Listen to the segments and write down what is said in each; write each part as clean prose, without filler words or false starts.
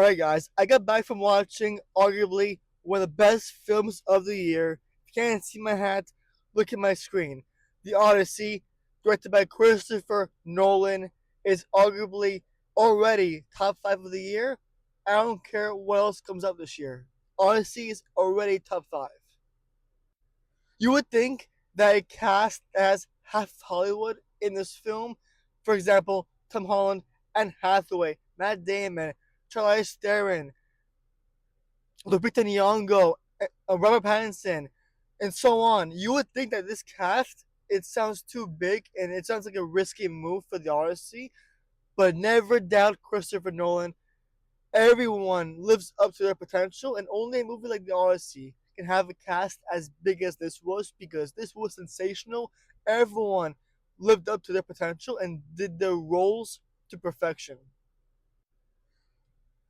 Alright, guys, I got back from watching arguably one of the best films of the year. If you can't see my hat, look at my screen. The Odyssey, directed by Christopher Nolan, is arguably already top 5 of the year. I don't care what else comes out this year. Odyssey is already top 5. You would think that a cast that has half Hollywood in this film, for example, Tom Holland, Anne Hathaway, Matt Damon, Charlize Theron, Lupita Nyong'o, Robert Pattinson, and so on. You would think that this cast, it sounds too big and it sounds like a risky move for the Odyssey, but never doubt Christopher Nolan. Everyone lives up to their potential, and only a movie like the Odyssey can have a cast as big as this was, because this was sensational. Everyone lived up to their potential and did their roles to perfection.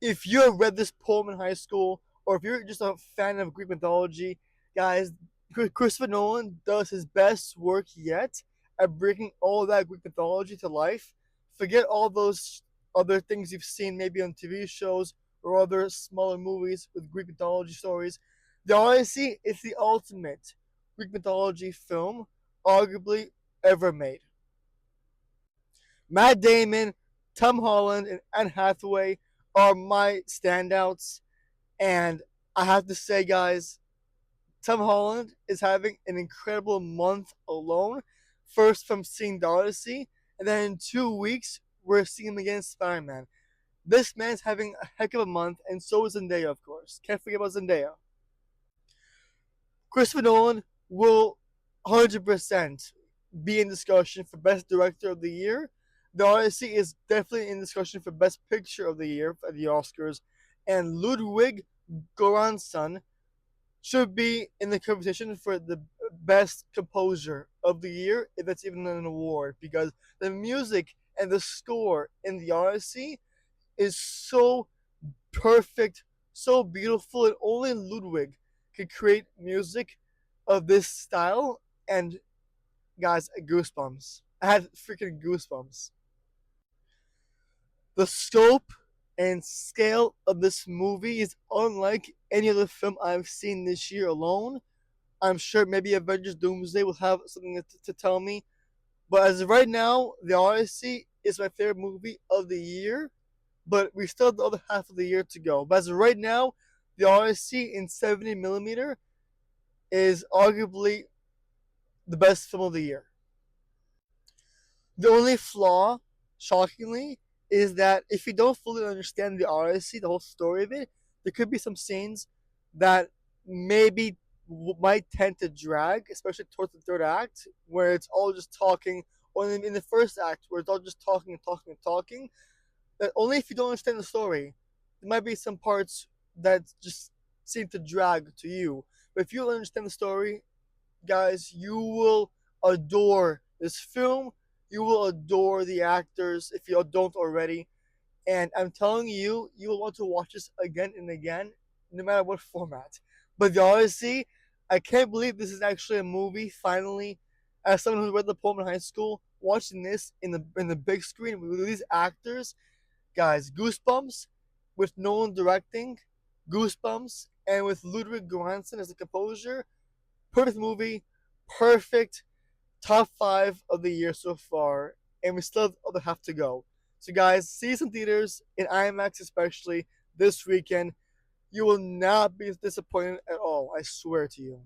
If you have read this poem in high school, or if you're just a fan of Greek mythology, guys, Christopher Nolan does his best work yet at bringing all that Greek mythology to life. Forget all those other things you've seen maybe on TV shows or other smaller movies with Greek mythology stories. The Odyssey is the ultimate Greek mythology film, arguably ever made. Matt Damon, Tom Holland, and Anne Hathaway are my standouts. And I have to say, guys, Tom Holland is having an incredible month alone. First from seeing the Odyssey, and then in 2 weeks, we're seeing him again in Spider-Man. This man's having a heck of a month, and so is Zendaya, of course. Can't forget about Zendaya. Christopher Nolan will 100% be in discussion for Best Director of the Year. The Odyssey is definitely in discussion for Best Picture of the Year at the Oscars. And Ludwig Göransson should be in the competition for the Best Composer of the Year, if that's even an award, because the music and the score in the Odyssey is so perfect, so beautiful, and only Ludwig could create music of this style. And guys, goosebumps. I had freaking goosebumps. The scope and scale of this movie is unlike any other film I've seen this year alone. I'm sure maybe Avengers Doomsday will have something to tell me. But as of right now, The Odyssey is my favorite movie of the year. But we still have the other half of the year to go. But as of right now, The Odyssey in 70mm is arguably the best film of the year. The only flaw, shockingly, is that if you don't fully understand the Odyssey, the whole story of it, there could be some scenes that maybe might tend to drag, especially towards the third act, where it's all just talking, or in the first act, where it's all just talking and talking and talking. That only if you don't understand the story, there might be some parts that just seem to drag to you. But if you understand the story, guys, you will adore this film. You will adore the actors if you don't already. And I'm telling you, you will want to watch this again and again, no matter what format. But the Odyssey, I can't believe this is actually a movie, finally. As someone who read the poem in high school, watching this in the big screen with these actors, guys, goosebumps with Nolan directing, goosebumps, and with Ludwig Göransson as the composer. Perfect movie, perfect top 5 of the year so far, and we still have the other half to go. So, guys, see some theaters in IMAX, especially this weekend. You will not be disappointed at all. I swear to you.